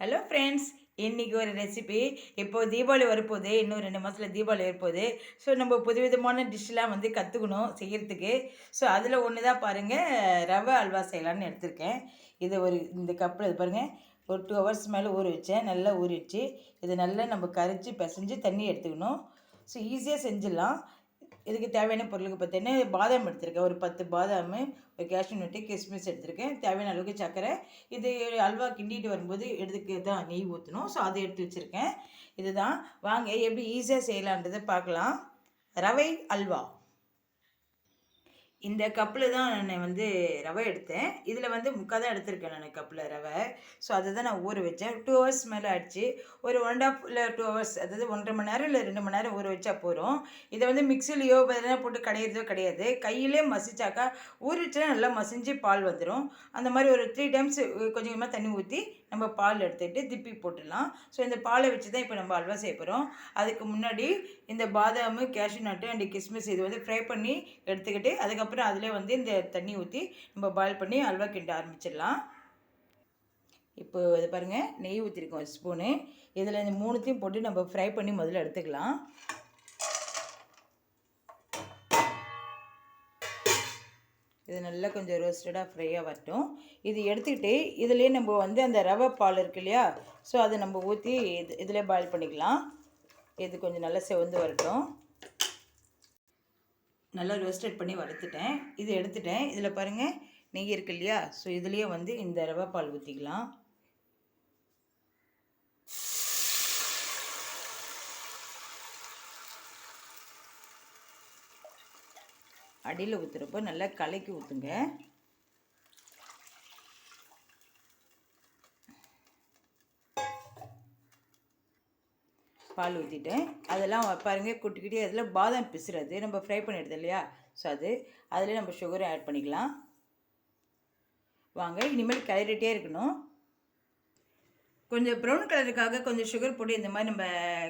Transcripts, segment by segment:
Hello friends, இன்றைக்கி ஒரு recipe. இப்போது தீபாவளி வரப்போகுது, இன்னும் 2 மாதத்தில் தீபாவளி வரப்போகுது. ஸோ நம்ம புதுவிதமான டிஷ்ஷெலாம் வந்து கற்றுக்கணும் செய்கிறதுக்கு. ஸோ அதில் ஒன்று தான் பாருங்கள், ரவை அல்வா செய்யலான்னு எடுத்திருக்கேன். இதை இந்த கப்பில் இது பாருங்கள், ஒரு 2 ஹவர்ஸ் மேலே ஊற வச்சேன். நல்லா ஊறிடுச்சு. இது நல்லா நம்ம கரைச்சி பிசைஞ்சு தண்ணி எடுத்துக்கணும். ஸோ ஈஸியாக செஞ்சிடலாம். இதுக்கு தேவையான பொருளுக்கு பார்த்தீங்கன்னா, பாதாம் எடுத்திருக்கேன். ஒரு 10 பாதாம், ஒரு கேஷ்யூ நட்டு, கிஸ்மிஸ் எடுத்திருக்கேன். தேவையான அளவுக்கு சர்க்கரை. இது அல்வா கிண்டிட்டு வரும்போது எடுத்துக்கு தான் நெய் ஊற்றணும். ஸோ அதை எடுத்து வச்சுருக்கேன். இதுதான். வாங்க எப்படி ஈஸியாக செய்யலான்றதை பார்க்கலாம். ரவை அல்வா. இந்த கப்பில் தான் நான் வந்து ரவை எடுத்தேன். இதில் வந்து முக்கால் தான் எடுத்திருக்கேன் நான் கப்பில் ரவை. ஸோ அதை தான் நான் ஊற வச்சேன். 2 ஹவர்ஸ் மேலே ஆயிடுச்சு. ஒரு 1.5 இல்லை 2 ஹவர்ஸ், அதாவது 1.5 மணி நேரம் இல்லை 2 மணி நேரம் ஊற வச்சா போதும். இதை வந்து மிக்சிலையோ எதனா போட்டு கடையிறதோ கிடையாது. கையிலே மசிச்சாக்கா ஊறிச்சுன்னா நல்லா மசிஞ்சு பால் வந்துடும். அந்த மாதிரி ஒரு 3 டைம்ஸ் கொஞ்சம் கொஞ்சமாக தண்ணி ஊற்றி நம்ம பால் எடுத்துகிட்டு திப்பி போட்டுடலாம். ஸோ இந்த பாலை வச்சு தான் இப்போ நம்ம அல்வா செய்ய போகிறோம். அதுக்கு முன்னாடி இந்த பாதாம், கேஷ்யூ நட்டு அண்ட் கிஸ்மிஸ் இது வந்து ஃப்ரை பண்ணி எடுத்துக்கிட்டு அதுக்கப்புறம் அதில் வந்து இந்த தண்ணி ஊற்றி நம்ம பாயில் பண்ணி அல்வா கிண்ட ஆரம்பிச்சிடலாம். இப்போ இது பாருங்கள், நெய் ஊற்றிருக்கோம் 1 ஸ்பூனு. இதில் இந்த 3த்தையும் போட்டு நம்ம ஃப்ரை பண்ணி முதல்ல எடுத்துக்கலாம். இது நல்லா கொஞ்சம் ரோஸ்டடாக ஃப்ரையாக வரட்டும். இது எடுத்துக்கிட்டு இதிலே நம்ம வந்து அந்த ரவை பால் இருக்கு இல்லையா, ஸோ அதை நம்ம ஊற்றி இதிலே பாயில் பண்ணிக்கலாம். இது கொஞ்சம் நல்லா செவந்து வரட்டும். நல்லா ரோஸ்டட் பண்ணி வறுத்துட்டேன். இது எடுத்துட்டேன். இதில் பாருங்கள், நெய் இருக்கு இல்லையா, ஸோ இதுலேயே வந்து இந்த ரவை பால் ஊற்றிக்கலாம். அடியில் ஊற்றுறப்போ நல்லா கலக்கி ஊற்றுங்க. பால் ஊற்றிட்டேன். அதெல்லாம் பாருங்கள், குட்டிக்கிட்டே அதில் பாதாம் பிசுறது நம்ம ஃப்ரை பண்ணி எடுத்தோம் இல்லையா, ஸோ அதில் நம்ம சுகரை ஆட் பண்ணிக்கலாம். வாங்க, இனிமேல் கிளறிட்டே இருக்கணும். கொஞ்சம் ப்ரௌன் கலருக்காக கொஞ்சம் சுகர் போட்டு இந்த மாதிரி நம்ம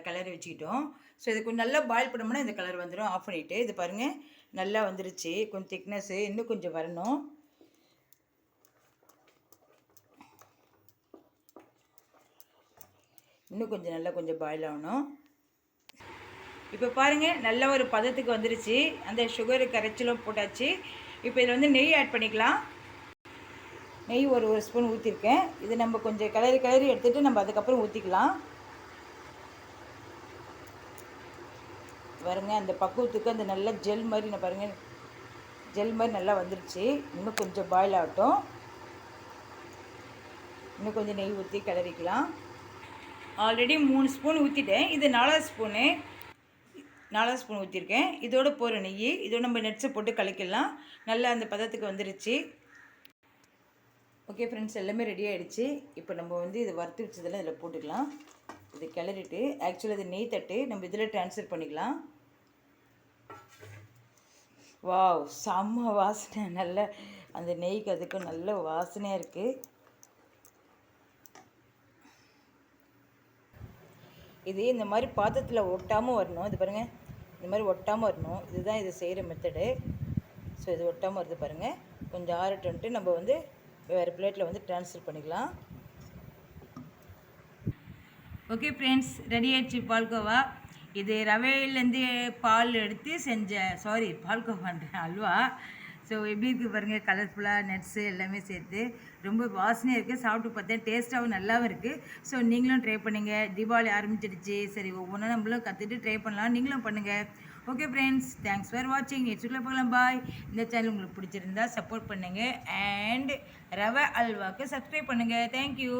கலரை வச்சுக்கிட்டோம். ஸோ இது கொஞ்சம் நல்லா பாயில் பண்ணோம்னா இந்த கலர் வந்துடும். ஆஃப் பண்ணிவிட்டு இது பாருங்கள், நல்லா வந்துருச்சு. கொஞ்சம் திக்னஸ்ஸு இன்னும் கொஞ்சம் வரணும். இன்னும் கொஞ்சம் நல்லா கொஞ்சம் பாயில் ஆகணும். இப்போ பாருங்கள், நல்ல ஒரு பதத்துக்கு வந்துருச்சு. அந்த சுகர் கரைச்சலும் போட்டாச்சு. இப்போ இதில் வந்து நெய் ஆட் பண்ணிக்கலாம். நெய் ஒரு ஸ்பூன் ஊற்றிருக்கேன். இது நம்ம கொஞ்சம் கிளறி எடுத்துகிட்டு நம்ம அதுக்கப்புறம் ஊற்றிக்கலாம். பாருங்க, அந்த பக்குவத்துக்கு அந்த நல்ல ஜெல் மாதிரி நான் பாருங்கள், ஜெல் மாதிரி நல்லா வந்துருச்சு. இன்னும் கொஞ்சம் பாயில் ஆகட்டும். இன்னும் கொஞ்சம் நெய் ஊற்றி கிளறிக்கலாம். ஆல்ரெடி 3 ஸ்பூன் ஊற்றிட்டேன். இது 4வது ஸ்பூன் ஊற்றிருக்கேன். இதோட போகிற நெய், இதோட நம்ம நட்ஸை போட்டு கலக்கிடலாம். நல்லா அந்த பதத்துக்கு வந்துருச்சு. ஓகே ஃப்ரெண்ட்ஸ், எல்லாமே ரெடி ஆகிடுச்சு. இப்போ நம்ம வந்து இதை வறுத்து வச்சதெல்லாம் இதில் போட்டுக்கலாம். இதை கிளறிட்டு ஆக்சுவலாக இது நெய் தட்டு நம்ம இதில் ட்ரான்ஸ்ஃபர் பண்ணிக்கலாம். வாவ், செம்ம வாசனை. நல்ல அந்த நெய்க்கு அதுக்கும் நல்ல வாசனையாக இருக்குது. இது இந்த மாதிரி பாத்திரத்தில் ஒட்டாமல் வரணும். இது பாருங்கள், இந்த மாதிரி ஒட்டாமல் வரணும். இதுதான் இது செய்கிற மெத்தடு. ஸோ இது ஒட்டாமல் வருது பாருங்கள். கொஞ்சம் ஆறட்டுன்ட்டு நம்ம வந்து வேறு பிளேட்டில் வந்து ட்ரான்ஸ்ஃபர் பண்ணிக்கலாம். ஓகே ஃப்ரெண்ட்ஸ், ரெடி ஆகிடுச்சு பால்கோவா. இது ரவையிலேருந்து பால் எடுத்து செஞ்ச பால்கோவான்றேன், அல்வா. ஸோ எப்படி இருக்குது பாருங்கள், கலர்ஃபுல்லாக நட்ஸு எல்லாமே சேர்த்து ரொம்ப வாசனையாக இருக்குது. சாப்பிட்டு பார்த்தேன், டேஸ்ட்டாகவும் நல்லாவும் இருக்குது. ஸோ நீங்களும் ட்ரை பண்ணுங்கள். தீபாவளி ஆரம்பிச்சிடுச்சு. சரி, ஒவ்வொன்றும் நம்மளும் கற்றுட்டு ட்ரை பண்ணலாம். நீங்களும் பண்ணுங்கள். ஓகே ஃப்ரெண்ட்ஸ், தேங்க்ஸ் ஃபார் வாட்சிங். நெக்ஸ்ட்டுக்குள்ளே போகலாம். பாய். இந்த சேனல் உங்களுக்கு பிடிச்சிருந்தா சப்போர்ட் பண்ணுங்கள். அண்ட் ரவை அல்வாவுக்கு சப்ஸ்கிரைப் பண்ணுங்கள். தேங்க்யூ.